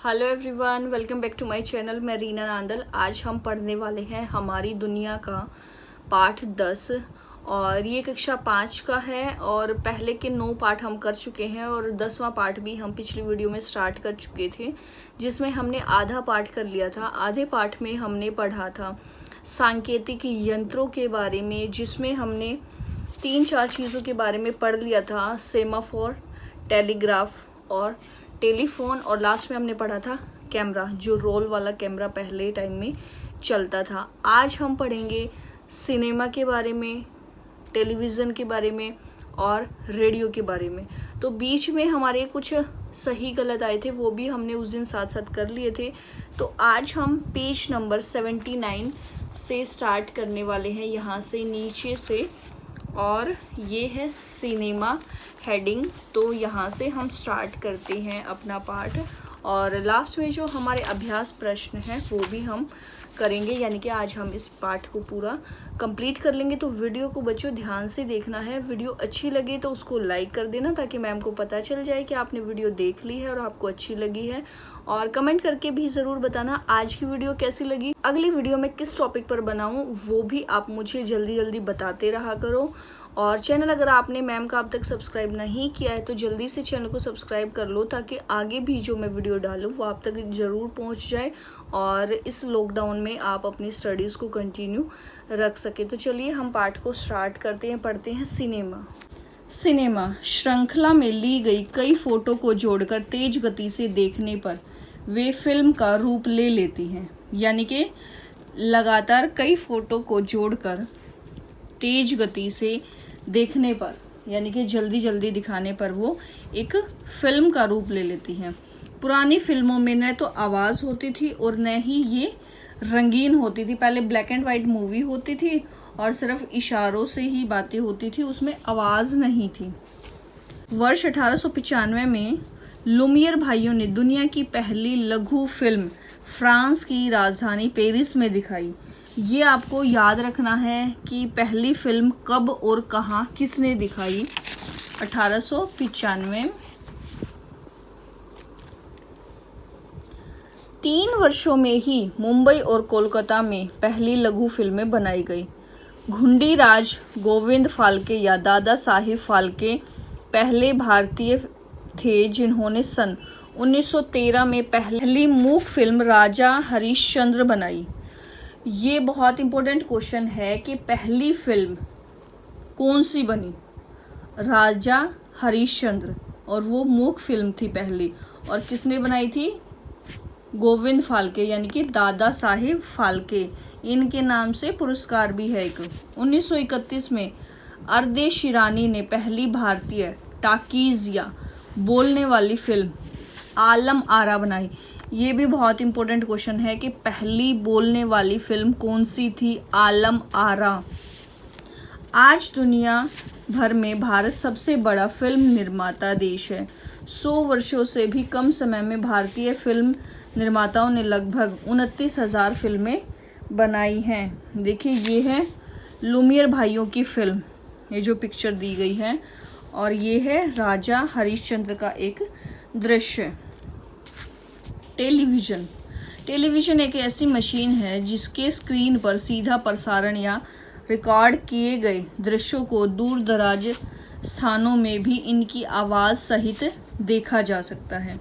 Hello everyone, welcome back to my channel. मैं रीना नांदल। आज हम पढ़ने वाले हैं हमारी दुनिया का पाठ 10 और ये कक्षा 5 का है। और पहले के 9 पाठ हम कर चुके हैं और 10वां पाठ भी हम पिछली वीडियो में स्टार्ट कर चुके थे, जिसमें हमने आधा पाठ कर लिया था। आधे पाठ में हमने पढ़ा था सांकेतिक यंत्रों के बारे में, जिसमें हमने 3-4 चीज़ों के बारे में पढ़ लिया था। सेमाफोर, टेलीग्राफ और टेलीफोन, और लास्ट में हमने पढ़ा था कैमरा, जो रोल वाला कैमरा पहले टाइम में चलता था। आज हम पढ़ेंगे सिनेमा के बारे में, टेलीविज़न के बारे में और रेडियो के बारे में। तो बीच में हमारे कुछ सही गलत आए थे, वो भी हमने उस दिन साथ साथ कर लिए थे। तो आज हम पेज नंबर 79 से स्टार्ट करने वाले हैं, यहाँ से नीचे से, और ये है सिनेमा हेडिंग। तो यहाँ से हम स्टार्ट करते हैं अपना पाठ, और लास्ट में जो हमारे अभ्यास प्रश्न हैं वो भी हम करेंगे, यानी कि आज हम इस पाठ को पूरा कंप्लीट कर लेंगे। तो वीडियो को बच्चों ध्यान से देखना है। वीडियो अच्छी लगे तो उसको लाइक कर देना, ताकि मैम को पता चल जाए कि आपने वीडियो देख ली है और आपको अच्छी लगी है। और कमेंट करके भी ज़रूर बताना आज की वीडियो कैसी लगी। अगली वीडियो में किस टॉपिक पर बनाऊँ वो भी आप मुझे जल्दी जल्दी बताते रहा करो। और चैनल अगर आपने मैम का अब तक सब्सक्राइब नहीं किया है तो जल्दी से चैनल को सब्सक्राइब कर लो, ताकि आगे भी जो मैं वीडियो डालूँ वो आप तक ज़रूर पहुंच जाए और इस लॉकडाउन में आप अपनी स्टडीज़ को कंटिन्यू रख सके। तो चलिए हम पाठ को स्टार्ट करते हैं। पढ़ते हैं सिनेमा। सिनेमा श्रृंखला में ली गई कई फोटो को जोड़कर तेज गति से देखने पर वे फिल्म का रूप ले लेती हैं। यानी कि लगातार कई फोटो को जोड़कर तेज गति से देखने पर, यानी कि जल्दी जल्दी दिखाने पर, वो एक फिल्म का रूप ले लेती हैं। पुरानी फिल्मों में न तो आवाज़ होती थी और न ही ये रंगीन होती थी। पहले ब्लैक एंड वाइट मूवी होती थी और सिर्फ इशारों से ही बातें होती थी, उसमें आवाज़ नहीं थी। वर्ष 1895 में लुमियर भाइयों ने दुनिया की पहली लघु फिल्म फ्रांस की राजधानी पेरिस में दिखाई। ये आपको याद रखना है कि पहली फिल्म कब और कहाँ किसने दिखाई। 1895। 3 वर्षों में ही मुंबई और कोलकाता में पहली लघु फिल्में बनाई गई। घुंडीराज गोविंद फाल्के या दादा साहिब फाल्के पहले भारतीय थे जिन्होंने सन 1913 में पहली मूक फिल्म राजा हरिश्चंद्र बनाई। ये बहुत इंपॉर्टेंट क्वेश्चन है कि पहली फिल्म कौन सी बनी? राजा हरिश्चंद्र, और वो मूक फिल्म थी पहली। और किसने बनाई थी? गोविंद फाल्के, यानी कि दादा साहिब फाल्के। इनके नाम से पुरस्कार भी है एक। 1931 में अर्दे शिरानी ने पहली भारतीय टाकीज या बोलने वाली फिल्म आलम आरा बनाई। ये भी बहुत इंपॉर्टेंट क्वेश्चन है कि पहली बोलने वाली फिल्म कौन सी थी? आलम आरा। आज दुनिया भर में भारत सबसे बड़ा फिल्म निर्माता देश है। 100 वर्षों से भी कम समय में भारतीय फिल्म निर्माताओं ने लगभग 29,000 फिल्में बनाई हैं। देखिए, ये है लुमियर भाइयों की फिल्म, ये जो पिक्चर दी गई है, और ये है राजा हरिश्चंद्र का एक दृश्य। टेलीविज़न एक ऐसी मशीन है जिसके स्क्रीन पर सीधा प्रसारण या रिकॉर्ड किए गए दृश्यों को दूर दराज स्थानों में भी इनकी आवाज़ सहित देखा जा सकता है।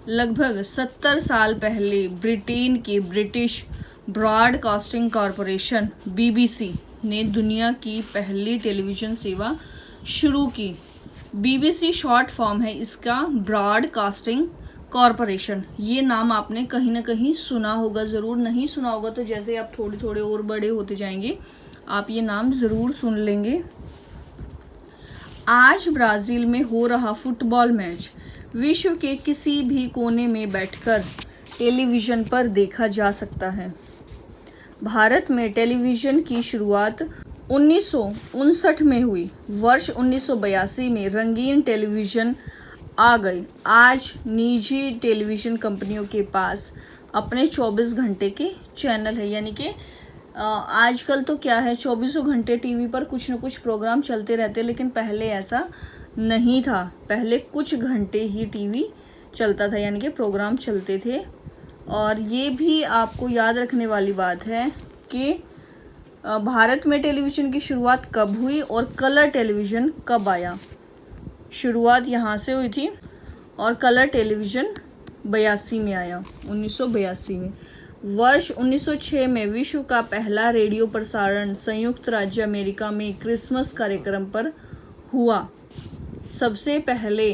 लगभग 70 साल पहले ब्रिटेन की ब्रिटिश ब्रॉडकास्टिंग कॉरपोरेशन BBC ने दुनिया की पहली टेलीविज़न सेवा शुरू की। BBC शॉर्ट फॉर्म है इसका, ब्रॉडकास्टिंग कॉरपोरेशन। ये नाम आपने कहीं ना कहीं सुना होगा, ज़रूर। नहीं सुना होगा तो जैसे आप थोड़े थोड़े और बड़े होते जाएंगे आप ये नाम ज़रूर सुन लेंगे। आज ब्राज़ील में हो रहा फुटबॉल मैच विश्व के किसी भी कोने में बैठकर टेलीविज़न पर देखा जा सकता है। भारत में टेलीविज़न की शुरुआत 1959 में हुई। वर्ष 1982 में रंगीन टेलीविज़न आ गई। आज निजी टेलीविज़न कंपनियों के पास अपने 24 घंटे के चैनल है, यानी कि आजकल तो क्या है, 24 घंटे टीवी पर कुछ न कुछ प्रोग्राम चलते रहते, लेकिन पहले ऐसा नहीं था। पहले कुछ घंटे ही टीवी चलता था, यानी कि प्रोग्राम चलते थे। और ये भी आपको याद रखने वाली बात है कि भारत में टेलीविज़न की शुरुआत कब हुई और कलर टेलीविज़न कब आया। शुरुआत यहाँ से हुई थी और कलर टेलीविज़न 82 में आया, 1982 में। वर्ष 1906 में विश्व का पहला रेडियो प्रसारण संयुक्त राज्य अमेरिका में क्रिसमस कार्यक्रम पर हुआ। सबसे पहले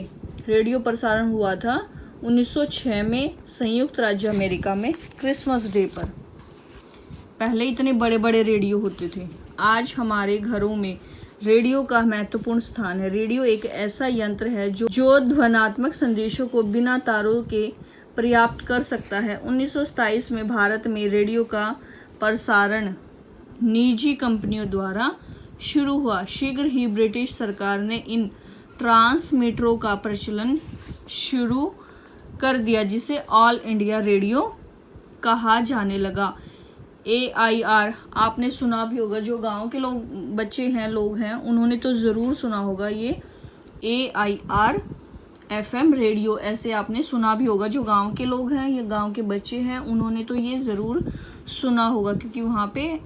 रेडियो प्रसारण हुआ था 1906 में संयुक्त राज्य अमेरिका में क्रिसमस डे पर। पहले इतने बड़े बड़े रेडियो होते थे। आज हमारे घरों में रेडियो का महत्वपूर्ण स्थान है। रेडियो एक ऐसा यंत्र है जो ध्वन्यात्मक संदेशों को बिना तारों के पर्याप्त कर सकता है। 1927 में भारत में रेडियो का प्रसारण निजी कंपनियों द्वारा शुरू हुआ। शीघ्र ही ब्रिटिश सरकार ने इन ट्रांसमीटरों का प्रचलन शुरू कर दिया, जिसे ऑल इंडिया रेडियो कहा जाने लगा। AIR आपने सुना भी होगा, जो गांव के बच्चे हैं, लोग हैं, उन्होंने तो ज़रूर सुना होगा। ये AIR FM रेडियो ऐसे आपने सुना भी होगा। जो गांव के लोग हैं या गांव के बच्चे हैं, उन्होंने तो ये ज़रूर सुना होगा, क्योंकि वहाँ पे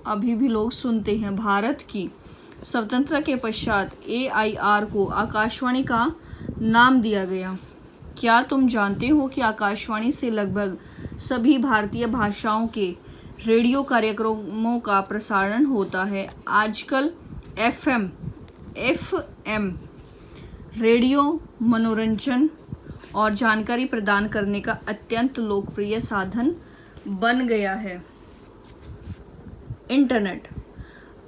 अभी भी लोग सुनते हैं। भारत की स्वतंत्रता के पश्चात AIR को आकाशवाणी का नाम दिया गया। क्या तुम जानते हो कि आकाशवाणी से लगभग सभी भारतीय भाषाओं के रेडियो कार्यक्रमों का प्रसारण होता है। आजकल FM रेडियो मनोरंजन और जानकारी प्रदान करने का अत्यंत लोकप्रिय साधन बन गया है। इंटरनेट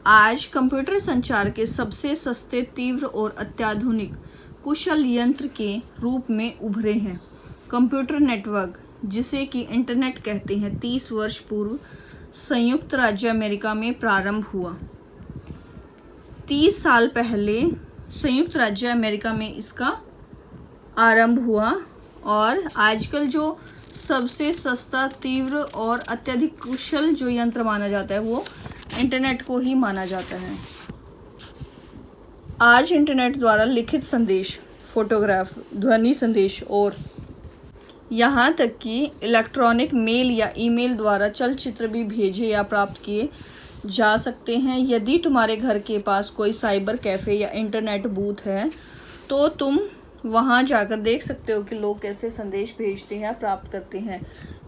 आज कंप्यूटर संचार के सबसे सस्ते, तीव्र और अत्याधुनिक कुशल यंत्र के रूप में उभरे हैं। कंप्यूटर नेटवर्क, जिसे कि इंटरनेट कहते हैं, 30 वर्ष पूर्व संयुक्त राज्य अमेरिका में प्रारंभ हुआ। 30 साल पहले संयुक्त राज्य अमेरिका में इसका आरंभ हुआ और आजकल जो सबसे सस्ता, तीव्र और अत्यधिक कुशल जो यंत्र माना जाता है वो इंटरनेट को ही माना जाता है। आज इंटरनेट द्वारा लिखित संदेश, फोटोग्राफ, ध्वनि संदेश और यहाँ तक कि इलेक्ट्रॉनिक मेल या ईमेल द्वारा चलचित्र भी भेजे या प्राप्त किए जा सकते हैं। यदि तुम्हारे घर के पास कोई साइबर कैफ़े या इंटरनेट बूथ है तो तुम वहाँ जाकर देख सकते हो कि लोग कैसे संदेश भेजते हैं, प्राप्त करते हैं।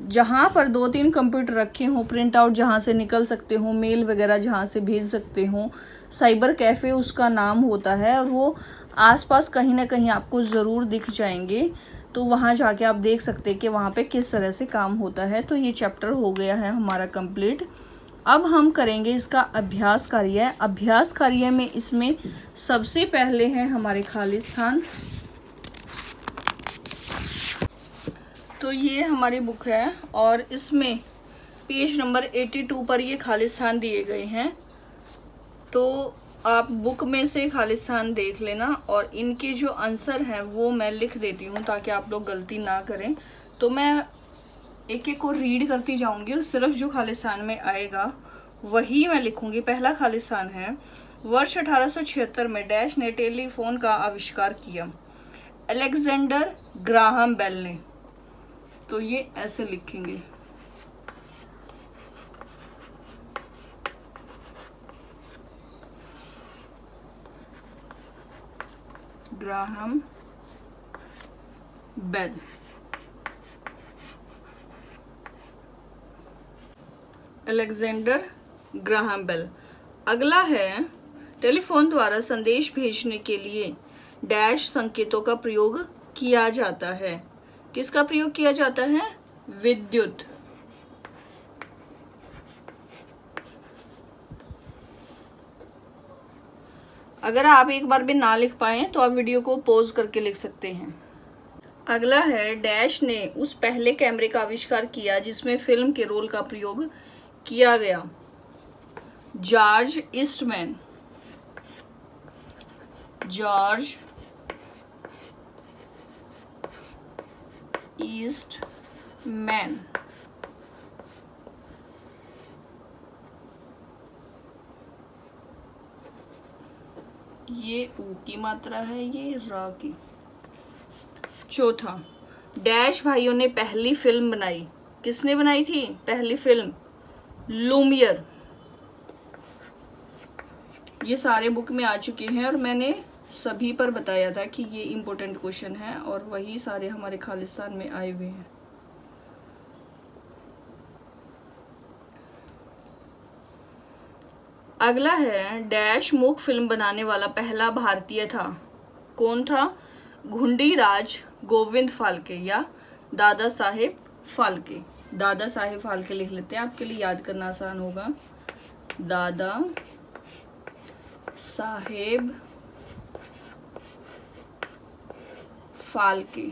जहाँ पर 2-3 कंप्यूटर रखे हों, प्रिंट आउट जहाँ से निकल सकते हो, मेल वगैरह जहाँ से भेज सकते हो, साइबर कैफ़े उसका नाम होता है। और वो आसपास कहीं ना कहीं आपको ज़रूर दिख जाएंगे, तो वहाँ जाके आप देख सकते हैं कि वहाँ पे किस तरह से काम होता है। तो ये चैप्टर हो गया है हमारा कंप्लीट। अब हम करेंगे इसका अभ्यास कार्य। अभ्यास कार्य में इसमें सबसे पहले है हमारे खालिस्तान। तो ये हमारी बुक है और इसमें पेज नंबर 82 पर ये खालिस्तान दिए गए हैं। तो आप बुक में से खालिस्तान देख लेना और इनके जो आंसर हैं वो मैं लिख देती हूँ ताकि आप लोग गलती ना करें। तो मैं एक एक को रीड करती जाऊंगी और सिर्फ जो खालिस्तान में आएगा वही मैं लिखूंगी। पहला खालिस्तान है, वर्ष 1876 में डैश ने टेलीफोन का आविष्कार किया, अलेक्जेंडर ग्राहम बेल ने। तो ये ऐसे लिखेंगे, Graham Bell. Alexander Graham Bell. अगला है, टेलीफोन द्वारा संदेश भेजने के लिए डैश संकेतों का प्रयोग किया जाता है। किसका प्रयोग किया जाता है? विद्युत। अगर आप एक बार भी ना लिख पाए तो आप वीडियो को पॉज करके लिख सकते हैं। अगला है, डैश ने उस पहले कैमरे का आविष्कार किया जिसमें फिल्म के रोल का प्रयोग किया गया, जॉर्ज ईस्टमैन। George Eastman. ये ऊ की मात्रा है, ये रा की। चौथा, डैश भाइयों ने पहली फिल्म बनाई। किसने बनाई थी पहली फिल्म? लूमियर। ये सारे बुक में आ चुके हैं और मैंने सभी पर बताया था कि ये इम्पोर्टेंट क्वेश्चन है और वही सारे हमारे खालिस्तान में आए हुए हैं। अगला है डैश मूक फिल्म बनाने वाला पहला भारतीय था। कौन था? घुंडीराज गोविंद फाल्के या दादा साहेब फाल्के। दादा साहेब फाल्के लिख लेते हैं, आपके लिए याद करना आसान होगा। दादा साहेब फाल्के।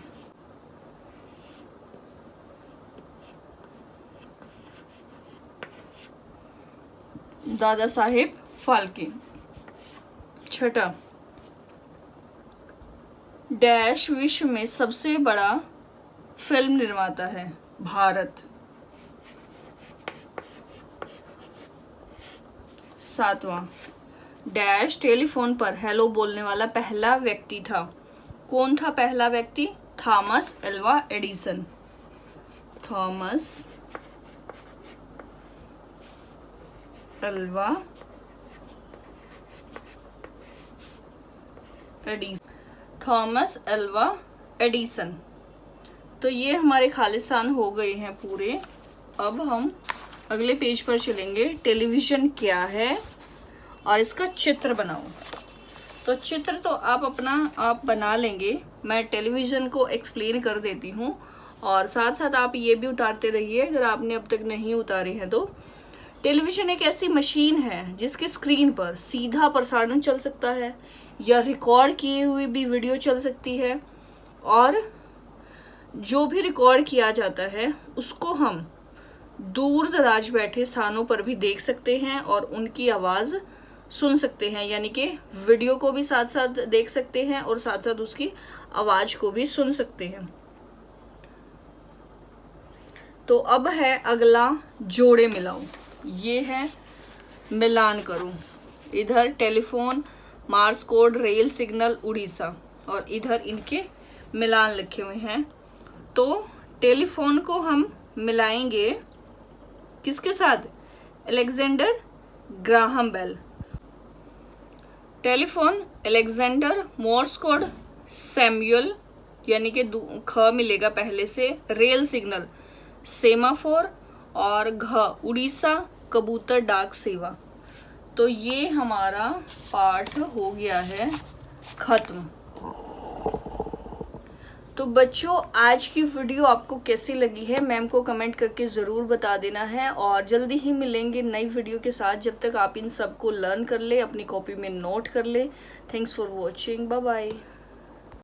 दादा साहेब फाल्के। छठा, डैश विश्व में सबसे बड़ा फिल्म निर्माता है? भारत। सातवां, डैश टेलीफोन पर हेलो बोलने वाला पहला व्यक्ति था। कौन था पहला व्यक्ति? Thomas Alva Edison. Thomas Alva Edison. Thomas Alva Edison. तो ये हमारे खालिस्तान हो गए हैं पूरे। अब हम अगले पेज पर चलेंगे। टेलीविज़न क्या है और इसका चित्र बनाओ। तो चित्र तो आप बना लेंगे, मैं टेलीविज़न को एक्सप्लेन कर देती हूँ और साथ साथ आप ये भी उतारते रहिए अगर आपने अब तक नहीं उतारे हैं तो। टेलीविज़न एक ऐसी मशीन है जिसके स्क्रीन पर सीधा प्रसारण चल सकता है या रिकॉर्ड किए हुए भी वीडियो चल सकती है और जो भी रिकॉर्ड किया जाता है उसको हम दूर दराज बैठे स्थानों पर भी देख सकते हैं और उनकी आवाज़ सुन सकते हैं, यानी कि वीडियो को भी साथ साथ देख सकते हैं और साथ साथ उसकी आवाज़ को भी सुन सकते हैं। तो अब है अगला जोड़े मिलाओ। ये है मिलान करूं। इधर telephone, Mars code, rail signal, Orissa और इधर इनके मिलान लिखे हुए हैं। तो टेलीफोन को हम मिलाएंगे किसके साथ? Alexander Graham Bell. Telephone Alexander, Morse code Samuel यानी कि ख मिलेगा पहले से, रेल सिग्नल सेमाफोर और घ उड़ीसा कबूतर डाक सेवा। तो ये हमारा पाठ हो गया है खत्म। तो बच्चों आज की वीडियो आपको कैसी लगी है मैम को कमेंट करके ज़रूर बता देना है और जल्दी ही मिलेंगे नई वीडियो के साथ। जब तक आप इन सबको लर्न कर ले, अपनी कॉपी में नोट कर ले। Thanks for watching, bye bye.